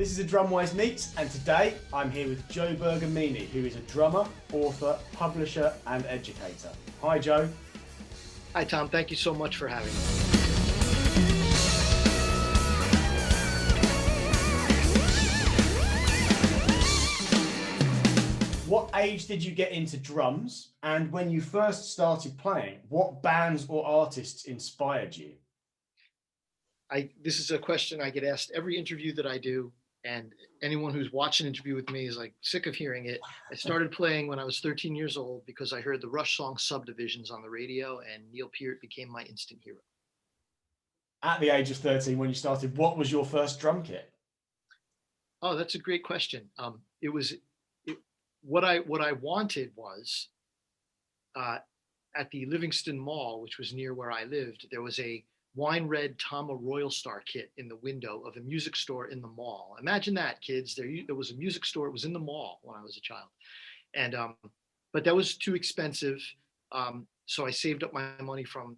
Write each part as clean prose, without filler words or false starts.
This is a DrumWise Meet, and today I'm here with Joe Bergamini, who is a drummer, author, publisher, and educator. Hi, Joe. Hi, Tom. Thank you so much for having me. What age did you get into drums? And when you first started playing, what bands or artists inspired you? This is a question I get asked every interview that I do, and anyone who's watched an interview with me is like sick of hearing it. I started playing when I was 13 years old because I heard the Rush song Subdivisions on the radio, and Neil Peart became my instant hero. At the age of 13, when you started, what was your first drum kit? Oh, that's a great question. What I wanted was at the Livingston Mall, which was near where I lived, there was a wine red Tama Royal Star kit in the window of a music store in the mall. Imagine that, kids. There was a music store. It was in the mall when I was a child, and but that was too expensive. So I saved up my money from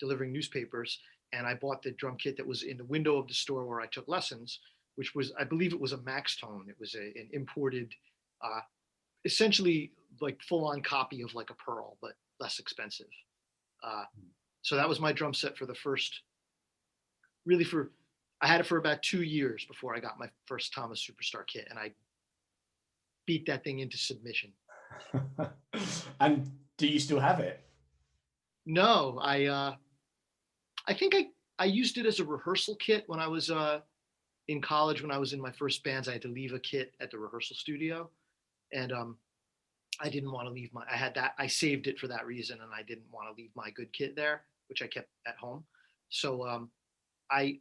delivering newspapers, and I bought the drum kit that was in the window of the store where I took lessons, which was, I believe, it was a Max Tone. It was an imported, essentially like full-on copy of like a Pearl, but less expensive. So that was my drum set for the first, I had it for about 2 years before I got my first Thomas Superstar kit, and I beat that thing into submission. And do you still have it? No, I think I used it as a rehearsal kit when I was in college. When I was in my first bands, I had to leave a kit at the rehearsal studio, and I didn't want to leave I saved it for that reason, and I didn't want to leave my good kit there, which I kept at home. So I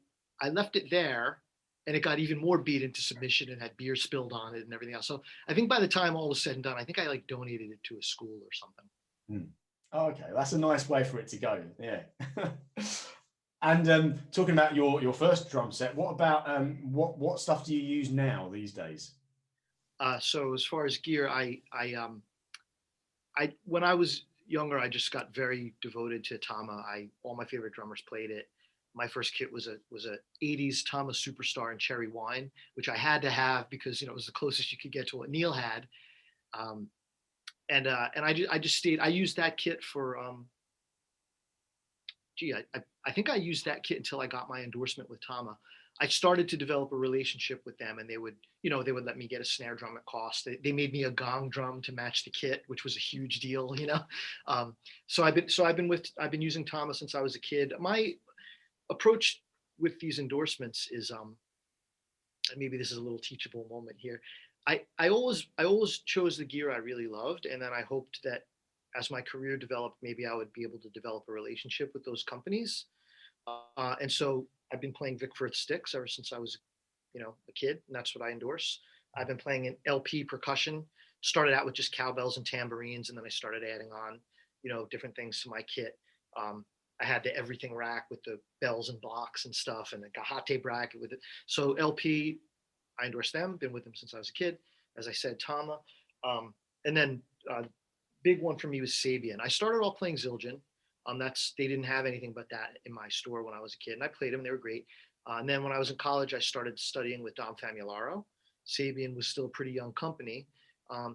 left it there, and it got even more beat into submission and had beer spilled on it and everything else. So I think by the time all was said and done, I think I like donated it to a school or something. Oh, okay, that's a nice way for it to go. Yeah. And talking about your first drum set, what about what stuff do you use now these days? So as far as gear, when I was younger, I just got very devoted to Tama. All my favorite drummers played it. My first kit was a 80s Tama Superstar in cherry wine, which I had to have because it was the closest you could get to what Neil had. And I just stayed. I used that kit for I think I used that kit until I got my endorsement with Tama. I started to develop a relationship with them, and they would let me get a snare drum at cost. They made me a gong drum to match the kit, which was a huge deal, So I've been using Tama since I was a kid. My approach with these endorsements is, maybe this is a little teachable moment here. I always chose the gear I really loved, and then I hoped that as my career developed, maybe I would be able to develop a relationship with those companies. And so I've been playing Vic Firth sticks ever since I was, a kid, and that's what I endorse. I've been playing an LP percussion. Started out with just cowbells and tambourines, and then I started adding on, different things to my kit. I had the everything rack with the bells and blocks and stuff, and the Gahate bracket with it. So LP, I endorse them. Been with them since I was a kid. As I said, Tama, and then big one for me was Sabian. I started off playing Zildjian. They didn't have anything but that in my store when I was a kid, and I played them. They were great. And then when I was in college, I started studying with Dom Famularo. Sabian was still a pretty young company,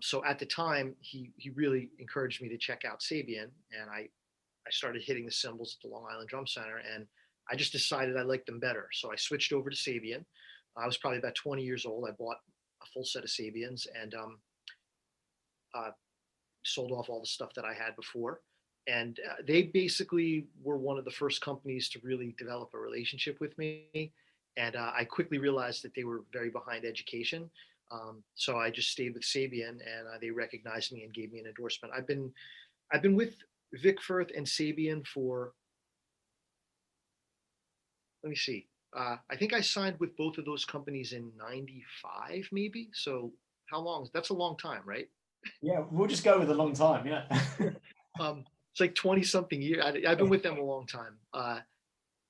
so at the time, he really encouraged me to check out Sabian, and I started hitting the cymbals at the Long Island Drum Center, and I just decided I liked them better. So I switched over to Sabian. I was probably about 20 years old. I bought a full set of Sabians and sold off all the stuff that I had before. And they basically were one of the first companies to really develop a relationship with me. And I quickly realized that they were very behind education. So I just stayed with Sabian, and they recognized me and gave me an endorsement. I've been with Vic Firth and Sabian for, let me see. I think I signed with both of those companies in '95, maybe. So how long? That's a long time, right? Yeah, we'll just go with a long time. Yeah. It's like 20 something years. I've been with them a long time.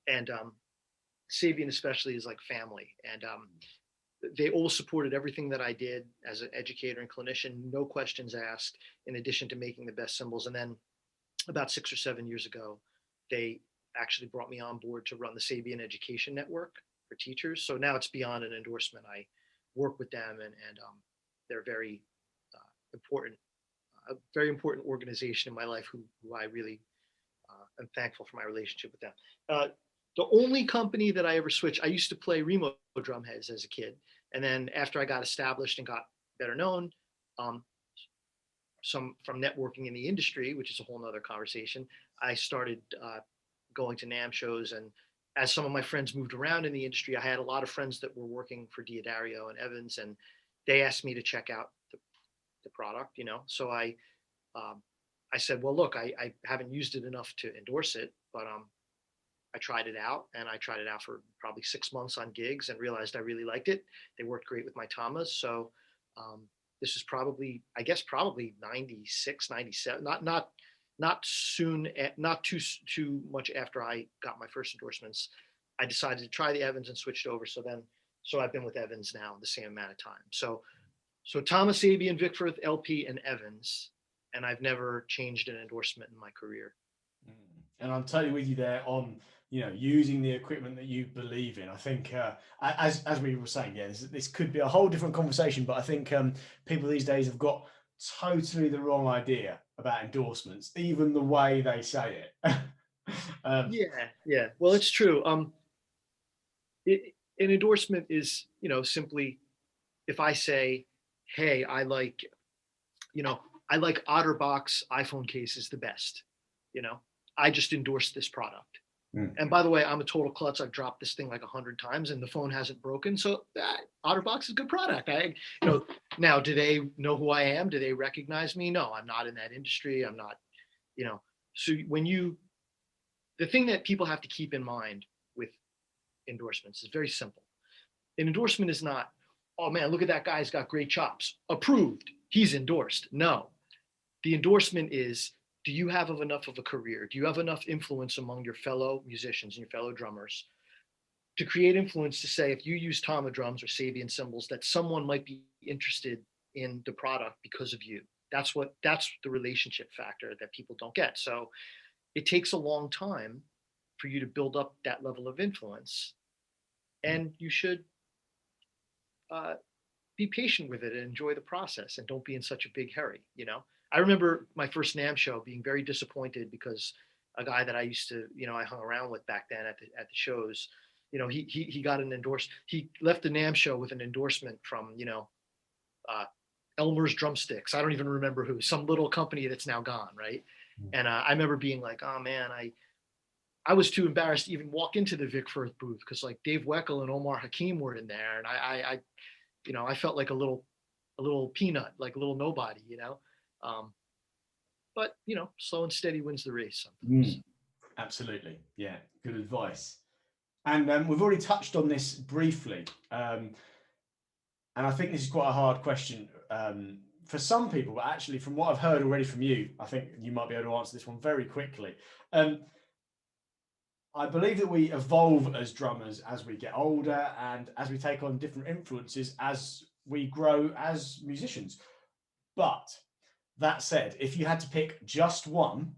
And Sabian especially is like family. And they all supported everything that I did as an educator and clinician, no questions asked, in addition to making the best cymbals. And then about 6 or 7 years ago, they actually brought me on board to run the Sabian Education Network for teachers. So now it's beyond an endorsement. work with them, and they're important, a very important organization in my life who I really am thankful for my relationship with them. Uh, the only company that I ever switched, I used to play Remo drum heads as a kid. And then after I got established and got better known, um, some from networking in the industry, which is a whole nother conversation, I started going to NAMM shows. And as some of my friends moved around in the industry, I had a lot of friends that were working for Diodario and Evans, and they asked me to check out the product, So um, I said, well, look, I haven't used it enough to endorse it, but I tried it out, and I tried it out for probably 6 months on gigs and realized I really liked it. They worked great with my tamas. So um, this is probably, I guess, probably 96, 97, not soon, not too much after I got my first endorsements. I decided to try the Evans and switched over. So I've been with Evans now the same amount of time. So Thomas, Sabian, Vickforth, LP, and Evans, and I've never changed an endorsement in my career. And I'm totally with you there on using the equipment that you believe in. I think as we were saying, this could be a whole different conversation, but I think people these days have got totally the wrong idea about endorsements, even the way they say it. Yeah. Well, it's true. An endorsement is simply if I say, hey, I like Otterbox iPhone cases the best. I just endorsed this product. And by the way, I'm a total klutz. I've dropped this thing like 100 times and the phone hasn't broken. So Otterbox is a good product. Now, do they know who I am? Do they recognize me? No, I'm not in that industry. I'm not, so the thing that people have to keep in mind with endorsements is very simple. An endorsement is not, oh man, look at that guy, he's got great chops. Approved. He's endorsed. No. The endorsement is, do you have enough of a career? Do you have enough influence among your fellow musicians and your fellow drummers to create influence to say, if you use Tama drums or Sabian cymbals, that someone might be interested in the product because of you? That's the relationship factor that people don't get. So it takes a long time for you to build up that level of influence, and you should be patient with it and enjoy the process, and don't be in such a big hurry. I remember my first NAMM show being very disappointed because a guy that I used to, I hung around with back then at the shows, he got an he left the NAMM show with an endorsement from, Elmer's Drumsticks. I don't even remember who, some little company that's now gone. Right. And I remember being like, oh man, I was too embarrassed to even walk into the Vickforth booth because like Dave Weckl and Omar Hakim were in there. And I felt like a little peanut, like a little nobody, but slow and steady wins the race sometimes. Absolutely. Yeah. Good advice. And we've already touched on this briefly. And I think this is quite a hard question for some people, but actually from what I've heard already from you, I think you might be able to answer this one very quickly. I believe that we evolve as drummers as we get older and as we take on different influences as we grow as musicians. But that said, if you had to pick just one,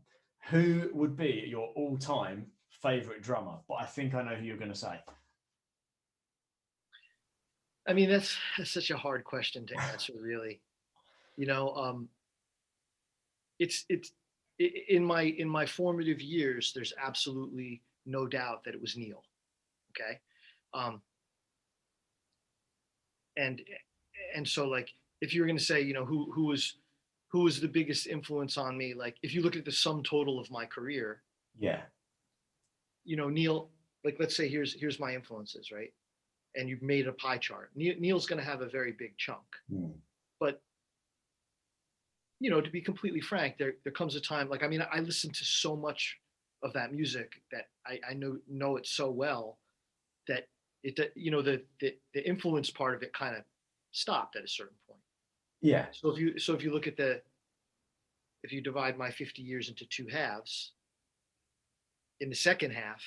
who would be your all-time favorite drummer? But I think I know who you're going to say. I mean, that's such a hard question to answer, really. It's in my formative years, there's absolutely no doubt that it was Neil. Okay. And so like, if you were going to say, who was the biggest influence on me, like if you look at the sum total of my career, Neil, like let's say here's my influences, right? And you've made a pie chart. Neil's going to have a very big chunk, but to be completely frank, there comes a time, like, I mean, I listen to so much of that music that I know it so well that the influence part of it kind of stopped at a certain point. Yeah. So if you look at if you divide my 50 years into two halves, in the second half,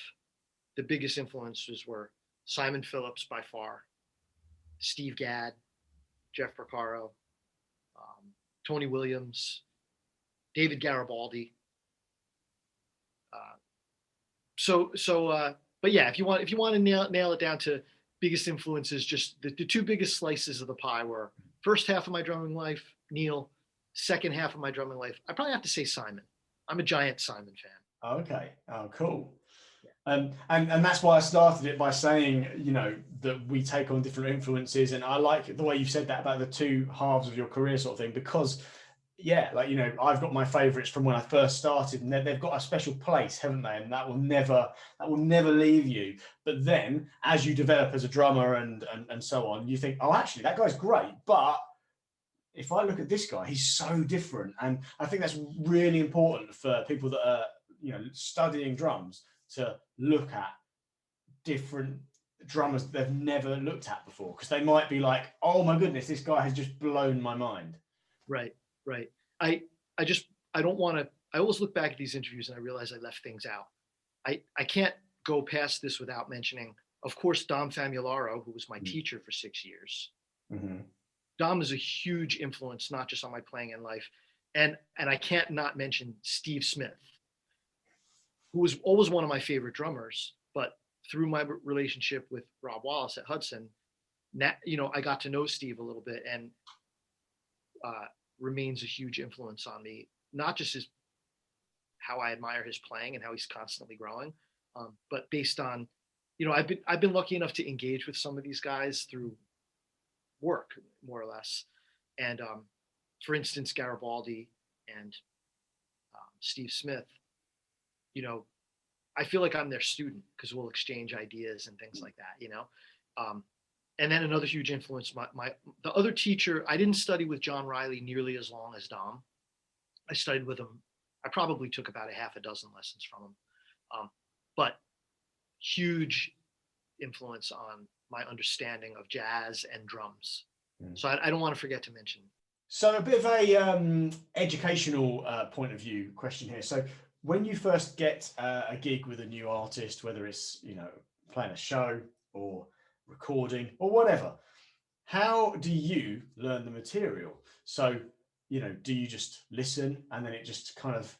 the biggest influences were Simon Phillips by far, Steve Gadd, Jeff Porcaro, Tony Williams, David Garibaldi. But yeah, if you want to nail it down to biggest influences, just the two biggest slices of the pie were first half of my drumming life, Neil, second half of my drumming life. I probably have to say Simon. I'm a giant Simon fan. Okay. Oh, cool. And that's why I started it by saying, that we take on different influences. And I like the way you said that about the two halves of your career sort of thing, because yeah, like, I've got my favorites from when I first started, and they've got a special place, haven't they? And that will never leave you. But then as you develop as a drummer and so on, you think, oh, actually that guy's great, but if I look at this guy, he's so different. And I think that's really important for people that are, studying drums, to look at different drummers they've never looked at before, because they might be like, oh my goodness, this guy has just blown my mind. Right. I don't want to. I always look back at these interviews and I realize I left things out. I can't go past this without mentioning, of course, Dom Famularo, who was my teacher for 6 years. Mm-hmm. Dom is a huge influence, not just on my playing in life, and I can't not mention Steve Smith, who was always one of my favorite drummers, but through my relationship with Rob Wallace at Hudson, I got to know Steve a little bit, and remains a huge influence on me, not just how I admire his playing and how he's constantly growing, but based on, I've been lucky enough to engage with some of these guys through work, more or less. And for instance, Garibaldi and Steve Smith, I feel like I'm their student because we'll exchange ideas and things like that, and then another huge influence, the other teacher, I didn't study with John Riley nearly as long as Dom. I studied with him. I probably took about a half a dozen lessons from him, but huge influence on my understanding of jazz and drums. So I don't want to forget to mention. So a bit of a educational point of view question here. So when you first get a gig with a new artist, whether it's playing a show or recording or whatever, how do you learn the material? So do you just listen and then it just kind of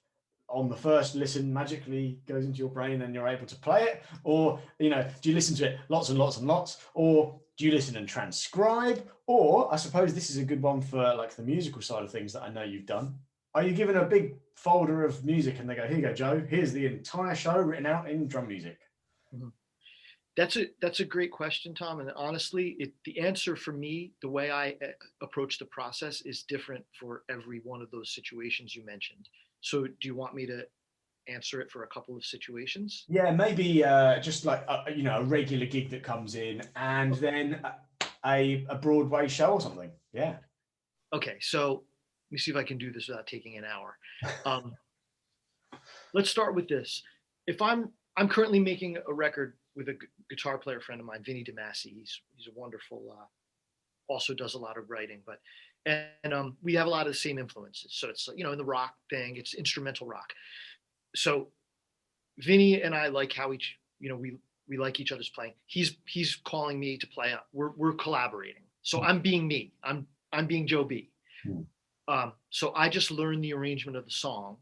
on the first listen magically goes into your brain and you're able to play it? Or do you listen to it lots and lots and lots? Or do you listen and transcribe? Or I suppose this is a good one for like the musical side of things that I know you've done. Are you given a big folder of music and they go, here you go, Joe, here's the entire show written out in drum music? Mm-hmm. That's a great question, Tom. And honestly, the answer for me, the way I approach the process is different for every one of those situations you mentioned. So do you want me to answer it for a couple of situations? Yeah, maybe just like a regular gig that comes in, and then a Broadway show or something. Yeah. Okay, so let me see if I can do this without taking an hour. Let's start with this. If I'm currently making a record with a guitar player friend of mine, Vinny DeMasi. He's a wonderful, also does a lot of writing, but we have a lot of the same influences. So it's in the rock thing, it's instrumental rock. So Vinny and I like how we like each other's playing. He's calling me to play. We're collaborating. So I'm being me. I'm being Joe B. So I just learn the arrangement of the song,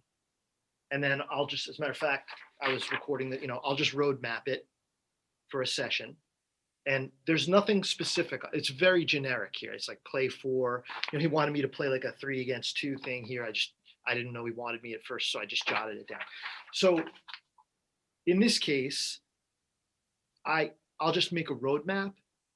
and then I'll just, as a matter of fact, I was recording that. I'll just road map it for a session, and there's nothing specific. It's very generic here. It's like play 4. He wanted me to play like a 3 against 2 thing here. I didn't know he wanted me at first, so I just jotted it down. So in this case, I'll just make a roadmap,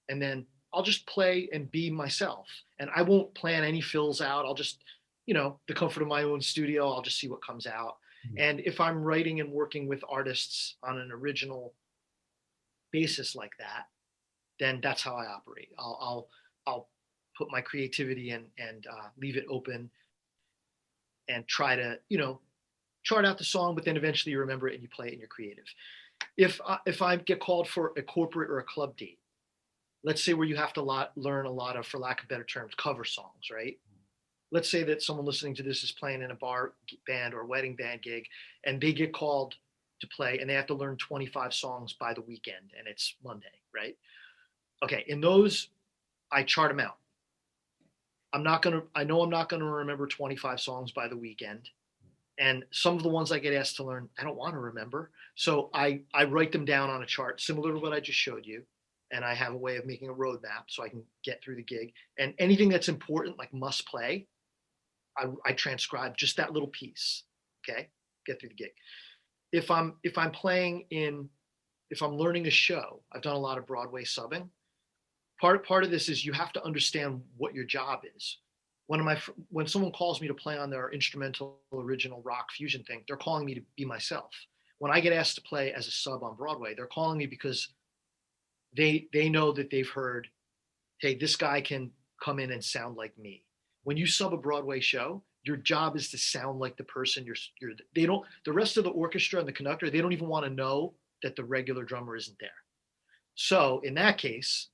and then I'll just play and be myself. And I won't plan any fills out. I'll just, the comfort of my own studio, I'll just see what comes out. Mm-hmm. And if I'm writing and working with artists on an original basis like that, then that's how I operate. I'll put my creativity in and leave it open and try to, chart out the song, but then eventually you remember it and you play it and you're creative. If I get called for a corporate or a club date, let's say where you have to learn a lot of, for lack of better terms, cover songs, right? Let's say that someone listening to this is playing in a bar band or wedding band gig, and they get called to play and they have to learn 25 songs by the weekend, and it's Monday, right? Okay, in those, I chart them out. I know I'm not gonna remember 25 songs by the weekend. And some of the ones I get asked to learn, I don't want to remember. So I write them down on a chart, similar to what I just showed you. and I have a way of making a roadmap so I can get through the gig. And anything that's important, like must play, I transcribe just that little piece. Okay, get through the gig. If I'm playing in, if I'm learning a show, I've done a lot of Broadway subbing. Part of this is you have to understand what your job is. When someone calls me to play on their instrumental original rock fusion thing, they're calling me to be myself. When I get asked to play as a sub on Broadway, they're calling me because they know that they've heard, hey, this guy can come in and sound like me. When you sub a Broadway show, your job is to sound like the person you're they don't the rest of the orchestra and the conductor, they don't even want to know that the regular drummer isn't there. So in that case,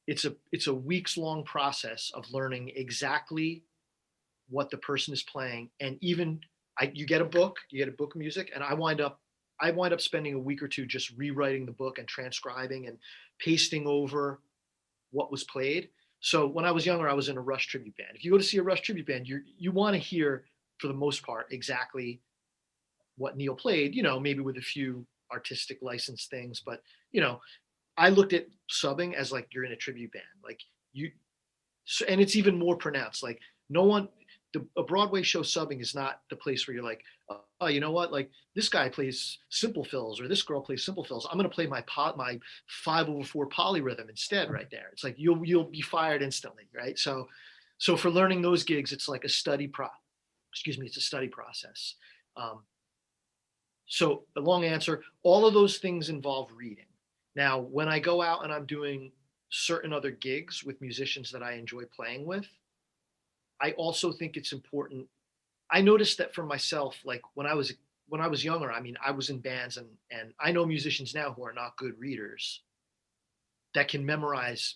it's a weeks long process of learning exactly what the person is playing. And even you get a book of music, and I wind up spending a week or two just rewriting the book and transcribing and pasting over what was played. So when I was younger, I was in a Rush tribute band. If you go to see a Rush tribute band, you want to hear, for the most part, exactly what Neil played, maybe with a few artistic license things. But, I looked at subbing as like you're in a tribute band. Like and it's even more pronounced. Like no one, a Broadway show subbing is not the place where you're like, oh, you know what? Like this guy plays simple fills or this girl plays simple fills. I'm going to play my 5/4 polyrhythm instead right there. It's like you'll be fired instantly, right? So for learning those gigs, it's like it's a study process. So the long answer, all of those things involve reading. Now, when I go out and I'm doing certain other gigs with musicians that I enjoy playing with, I also think it's important. I noticed that for myself, like when I was younger, I mean, I was in bands, and I know musicians now who are not good readers that can memorize,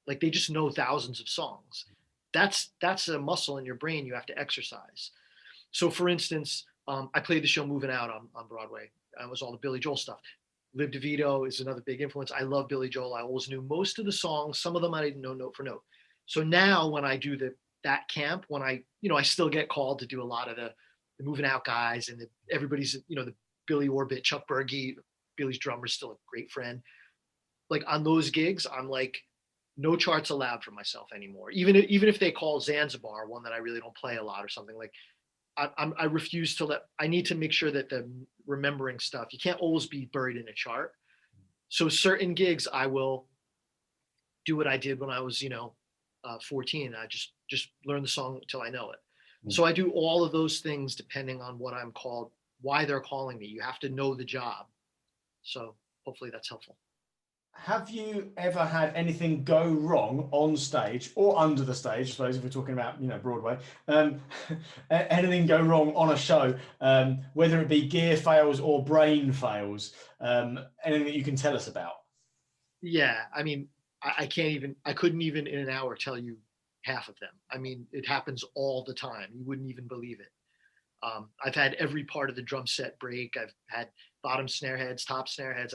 like they just know thousands of songs. That's a muscle in your brain you have to exercise. So for instance, I played the show Moving Out on Broadway. It was all the Billy Joel stuff. Liv DeVito is another big influence. I love Billy Joel. I always knew most of the songs. Some of them I didn't know note for note. So now when I do that camp, when I still get called to do a lot of the Moving Out guys, and everybody's, the Billy Orbit, Chuck Berge, Billy's drummer, still a great friend. Like on those gigs, I'm like, no charts allowed for myself anymore. Even if they call Zanzibar, one that I really don't play a lot or something, like I refuse to I need to make sure that the remembering stuff, you can't always be buried in a chart. So certain gigs, I will do what I did when I was, 14. I just learn the song until I know it. So I do all of those things depending on what I'm called, why they're calling me. You have to know the job. So hopefully that's helpful. Have you ever had anything go wrong on stage or under the stage? I suppose if we're talking about Broadway, anything go wrong on a show, whether it be gear fails or brain fails, anything that you can tell us about? Yeah, I mean, I couldn't even in an hour tell you half of them. I mean, it happens all the time. You wouldn't even believe it. I've had every part of the drum set break. I've had bottom snare heads, top snare heads.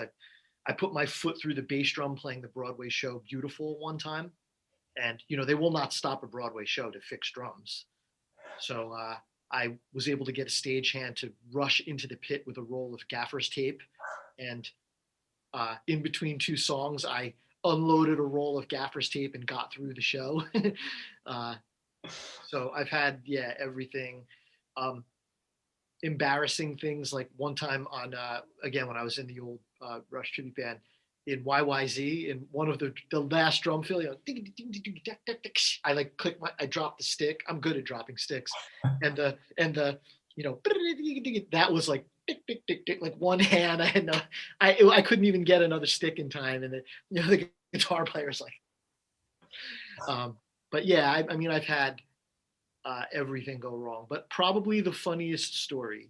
I put my foot through the bass drum playing the Broadway show Beautiful one time, and they will not stop a Broadway show to fix drums. So I was able to get a stagehand to rush into the pit with a roll of gaffer's tape, and in between two songs, I unloaded a roll of gaffer's tape and got through the show. So I've had everything. Embarrassing things, like one time on again when I was in the old Rush tribute band in YYZ, in one of the last drum fill, I like I dropped the stick. I'm good at dropping sticks, and the that was like like one hand. I had no, I couldn't even get another stick in time, and the guitar player's like, but yeah, I mean I've had everything go wrong. But probably the funniest story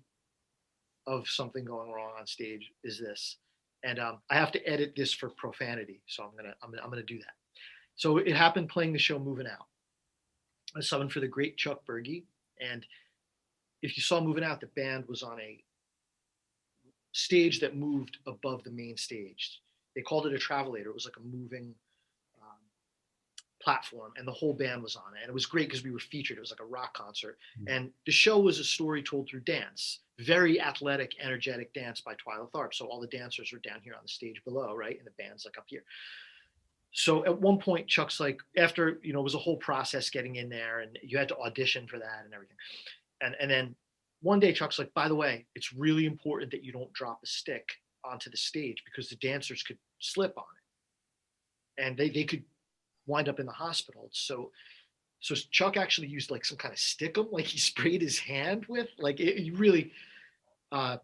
of something going wrong on stage is this, and I have to edit this for profanity, so I'm gonna do that. So it happened playing the show Moving Out. I summoned for the great Chuck Berge, and if you saw Moving Out, the band was on a stage that moved above the main stage. They called it a travelator. It was like a moving platform, and the whole band was on it, and it was great because we were featured. It was like a rock concert, and the show was a story told through dance, very athletic, energetic dance by Twyla Tharp. So all the dancers are down here on the stage below, right, and the band's like up here. So at one point, Chuck's like, after, it was a whole process getting in there and you had to audition for that and everything. And then one day Chuck's like, by the way, it's really important that you don't drop a stick onto the stage because the dancers could slip on it and they could wind up in the hospital. So Chuck actually used like some kind of stickum, like he sprayed his hand with, like it really, uh,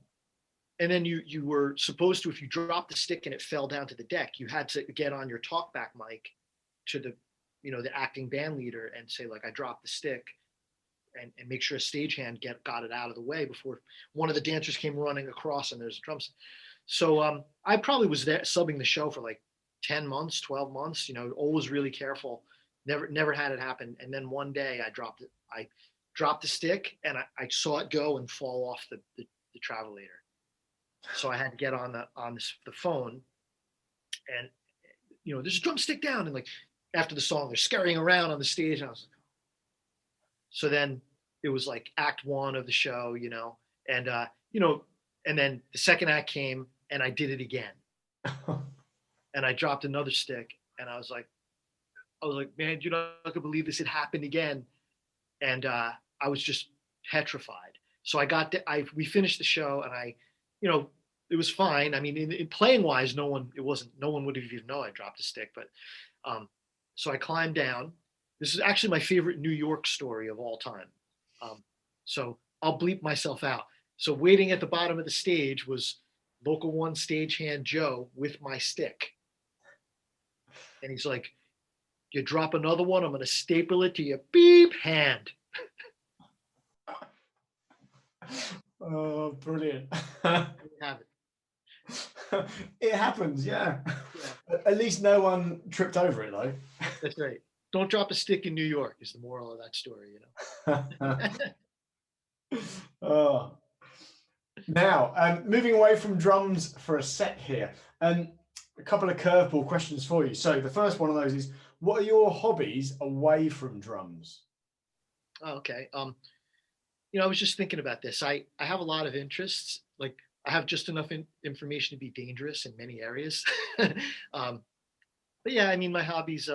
and then you were supposed to, if you dropped the stick and it fell down to the deck, you had to get on your talkback mic to the acting band leader and say like, I dropped the stick, and make sure a stagehand got it out of the way before one of the dancers came running across and there's a drum set. So I probably was there subbing the show for like 10 months, 12 months, always really careful. Never had it happen. And then one day I dropped it. I dropped the stick and I saw it go and fall off the travelator. So I had to get on the phone and, there's a drumstick down. And like after the song, they're scurrying around on the stage. And I was like, so then it was like act one of the show, and, and then the second act came and I did it again. And I dropped another stick and I was like, man, you're not gonna believe this. It happened again. And I was just petrified. So we finished the show and it was fine. I mean, in playing wise, no one would have even known I dropped a stick, but so I climbed down. This is actually my favorite New York story of all time. So I'll bleep myself out. So waiting at the bottom of the stage was Local 1 stagehand Joe with my stick. And he's like, you drop another one, I'm going to staple it to your beep hand. Oh, brilliant. There you have it. It happens, yeah. At least no one tripped over it, though. That's right. Don't drop a stick in New York is the moral of that story, Oh. Now, moving away from drums for a sec here, a couple of curveball questions for you. So the first one of those is, what are your hobbies away from drums? Oh, okay. I was just thinking about this. I have a lot of interests. Like I have just enough information to be dangerous in many areas. But yeah, I mean, my hobbies,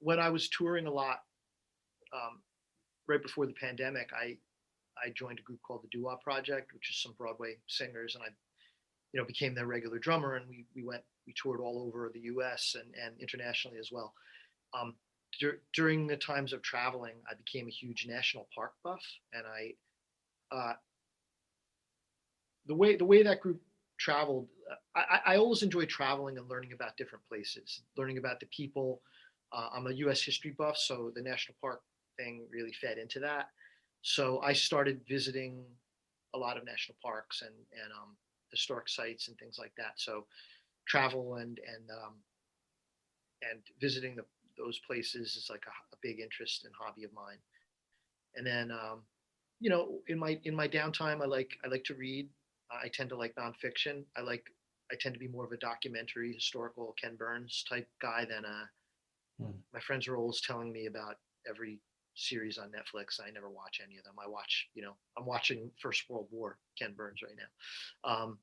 when I was touring a lot, right before the pandemic, I joined a group called the Doo-Wop Project, which is some Broadway singers, and I, became their regular drummer, and we toured all over the U.S. and internationally as well. During the times of traveling, I became a huge national park buff, and the way that group traveled, I always enjoy traveling and learning about different places, learning about the people. I'm a U.S. history buff, so the national park thing really fed into that. So I started visiting a lot of national parks and historic sites and things like that. So travel and visiting those places is like a big interest and hobby of mine. And then in my downtime, I like to read. I tend to like nonfiction. I tend to be more of a documentary, historical Ken Burns type guy than my friends are always telling me about every series on Netflix. I never watch any of them. I watch, I'm watching First World War Ken Burns right now.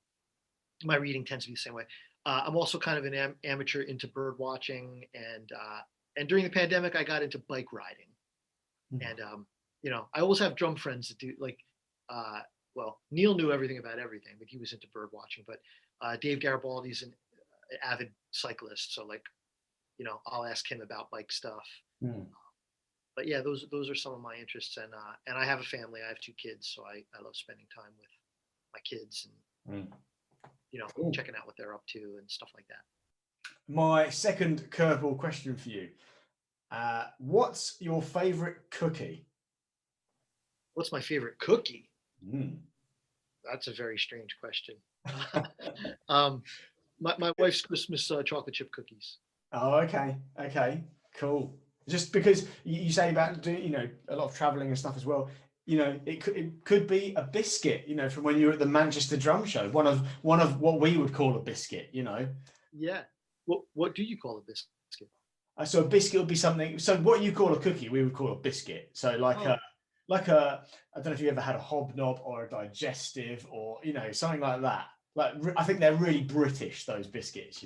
My reading tends to be the same way. I'm also kind of an amateur into bird watching, and during the pandemic, I got into bike riding. And I always have drum friends that do like, well, Neil knew everything about everything, but he was into bird watching. But Dave Garibaldi's an avid cyclist, so like, I'll ask him about bike stuff. But yeah, those are some of my interests, and I have a family. I have 2 kids, so I love spending time with my kids and Cool. checking out what they're up to and stuff like that. My second curveball question for you: what's your favorite cookie? What's my favorite cookie? That's a very strange question. My wife's Christmas chocolate chip cookies. Oh, okay, cool. Just because you say about doing, a lot of traveling and stuff as well. It could be a biscuit, from when you were at the Manchester Drum Show. One of what we would call a biscuit, Yeah. What do you call a biscuit? So a biscuit would be something. So what you call a cookie, we would call a biscuit. So like a I don't know if you ever had a hobnob or a digestive or something like that. Like I think they're really British, those biscuits.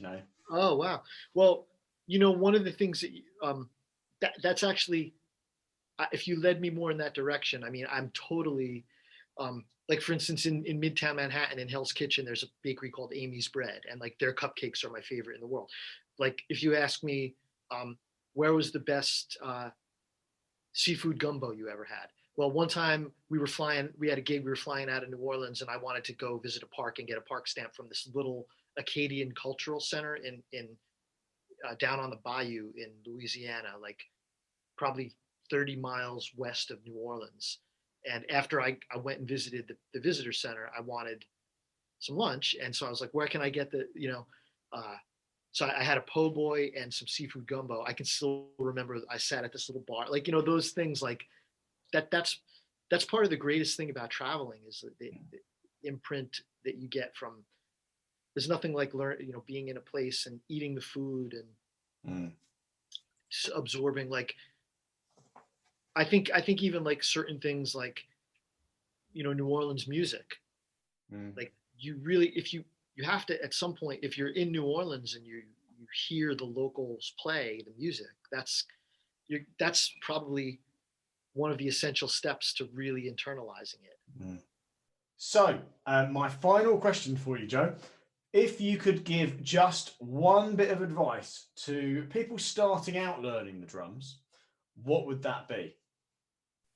Oh wow. Well, one of the things that's actually, if you led me more in that direction, I mean, I'm totally, like for instance, in Midtown Manhattan in Hell's Kitchen, there's a bakery called Amy's Bread, and like their cupcakes are my favorite in the world. Like if you ask me, where was the best seafood gumbo you ever had? Well, one time we had a gig, we were flying out of New Orleans, and I wanted to go visit a park and get a park stamp from this little Acadian cultural center in down on the bayou in Louisiana, like probably 30 miles west of New Orleans. And after I went and visited the visitor center, I wanted some lunch. And so I was like, where can I get so I had a po' boy and some seafood gumbo. I can still remember I sat at this little bar, like, those things like that's part of the greatest thing about traveling is the imprint that you get from, there's nothing like being in a place and eating the food and Mm. absorbing, like, I think even like certain things like, New Orleans music, Mm. like you really, if you have to at some point, if you're in New Orleans and you hear the locals play the music, that's probably one of the essential steps to really internalizing it. Mm. So, my final question for you, Joe. If you could give just one bit of advice to people starting out learning the drums, what would that be?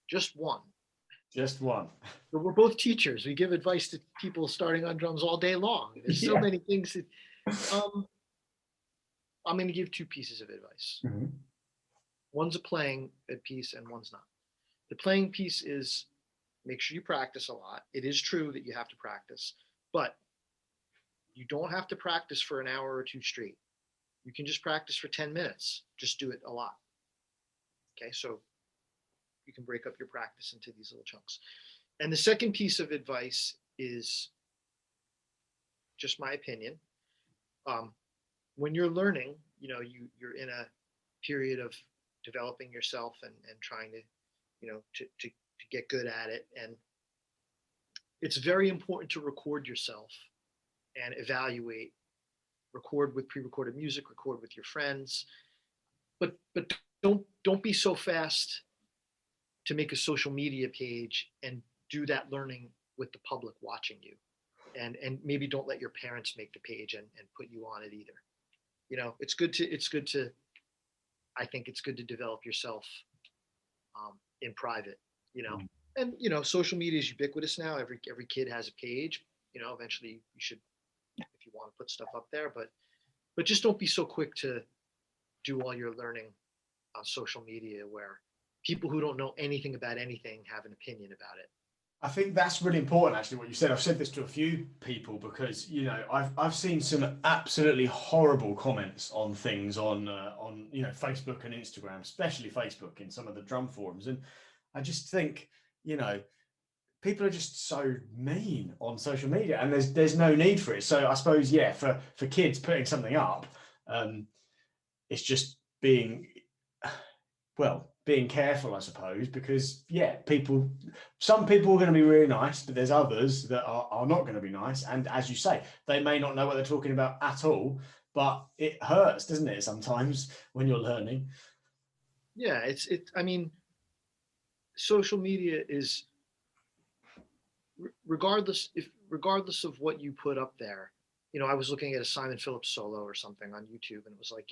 Just one. Just one. But we're both teachers. We give advice to people starting on drums all day long. There's so Yeah. many things that, um, I'm going to give two pieces of advice. Mhm. One's a playing piece and one's not. The playing piece is, make sure you practice a lot. It is true that you have to practice, but you don't have to practice for an hour or two straight. You can just practice for 10 minutes. Just do it a lot. Okay, so you can break up your practice into these little chunks. And the second piece of advice is just my opinion. Um, when you're learning, you're in a period of developing yourself and trying to, to get good at it. And it's very important to record yourself and evaluate, record with pre-recorded music, record with your friends, but don't be so fast to make a social media page and do that learning with the public watching you. And maybe don't let your parents make the page and put you on it either. It's good to I think it's good to develop yourself in private, you know. Mm. And social media is ubiquitous now. Every kid has a page. Eventually you should, if you want to put stuff up there, but just don't be so quick to do all your learning on social media where people who don't know anything about anything have an opinion about it. I think that's really important, actually, what you said. I've said this to a few people because I've seen some absolutely horrible comments on things on Facebook and Instagram, especially Facebook in some of the drum forums, and I just think people are just so mean on social media, and there's no need for it. So I suppose for kids putting something up, it's just being careful, I suppose, because some people are going to be really nice, but there's others that are not going to be nice. And as you say, they may not know what they're talking about at all, but it hurts, doesn't it, sometimes when you're learning? Yeah, I mean, social media is, regardless of what you put up there. I was looking at a Simon Phillips solo or something on YouTube, and it was like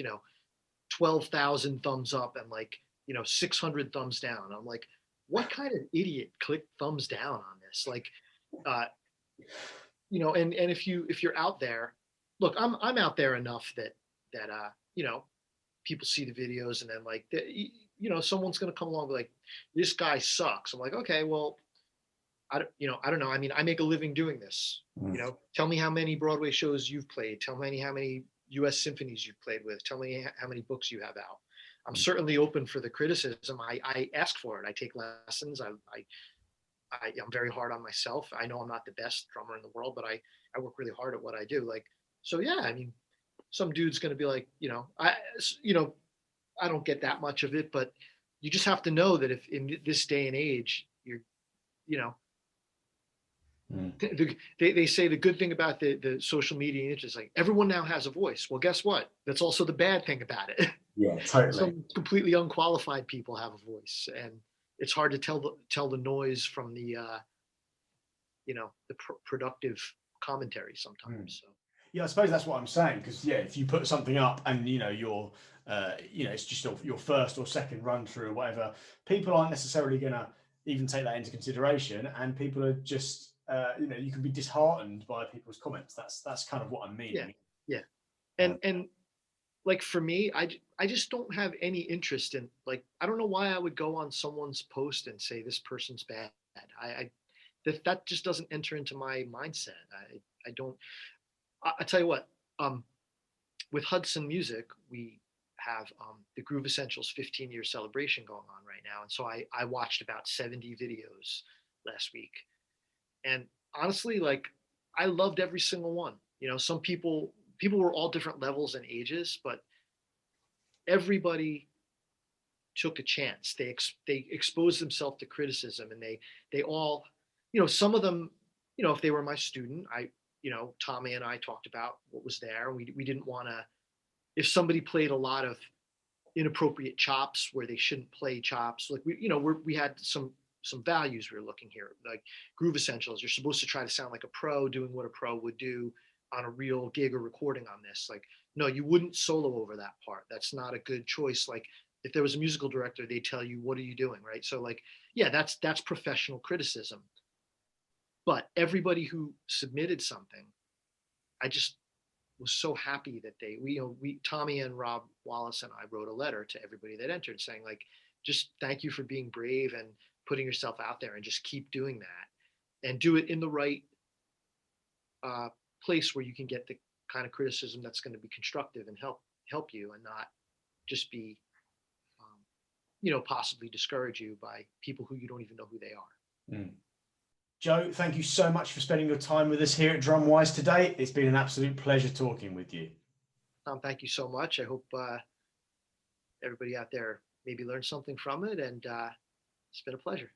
12,000 thumbs up and like 600 thumbs down. I'm like, what kind of idiot clicked thumbs down on this? Like, uh, and if you're out there, look, I'm out there enough that people see the videos and then like someone's gonna come along and be like, this guy sucks. I'm like, okay, well, I don't know. I mean, I make a living doing this. Mm. Tell me how many Broadway shows you've played. Tell me how many U.S. symphonies you've played with. Tell me how many books you have out. I'm certainly open for the criticism. I ask for it. I take lessons. I'm very hard on myself. I know I'm not the best drummer in the world, but I work really hard at what I do. Like, so yeah, I mean, some dude's going to be like, I don't get that much of it, but you just have to know that if in this day and age, you're, you know, They say the good thing about the social media is like everyone now has a voice. Well, guess what? That's also the bad thing about it. Yeah, totally. Some completely unqualified people have a voice, and it's hard to tell the noise from the the productive commentary sometimes. So. Yeah, I suppose that's what I'm saying. Because yeah, if you put something up and you're it's just your first or second run through or whatever, people aren't necessarily going to even take that into consideration, and people are just you can be disheartened by people's comments. That's kind of what I'm Yeah, meaning. yeah, Uh, and like for me, I just don't have any interest in, like, I don't know why I would go on someone's post and say this person's bad. I that just doesn't enter into my mindset. I don't. I tell you what. With Hudson Music, we have the Groove Essentials 15-year celebration going on right now, and so I watched about 70 videos last week, and honestly, like, I loved every single one. Some people were all different levels and ages, but everybody took a chance. They exposed themselves to criticism, and they all, some of them, if they were my student, Tommy and I talked about what was there. We didn't want to, if somebody played a lot of inappropriate chops where they shouldn't play chops, like we had some values we were looking here, like Groove Essentials. You're supposed to try to sound like a pro, doing what a pro would do on a real gig or recording on this. Like, no, you wouldn't solo over that part. That's not a good choice. Like, if there was a musical director, they'd tell you, what are you doing, right? So, like, yeah, that's professional criticism. But everybody who submitted something, I just was so happy that we Tommy and Rob Wallace and I wrote a letter to everybody that entered saying, like, just thank you for being brave and putting yourself out there, and just keep doing that, and do it in the right uh, place where you can get the kind of criticism that's going to be constructive and help you, and not just be possibly discourage you by people who you don't even know who they are. mm. Joe, thank you so much for spending your time with us here at DrumWise today. It's been an absolute pleasure talking with you. Thank you so much. I hope everybody out there maybe learned something from it, and it's been a pleasure.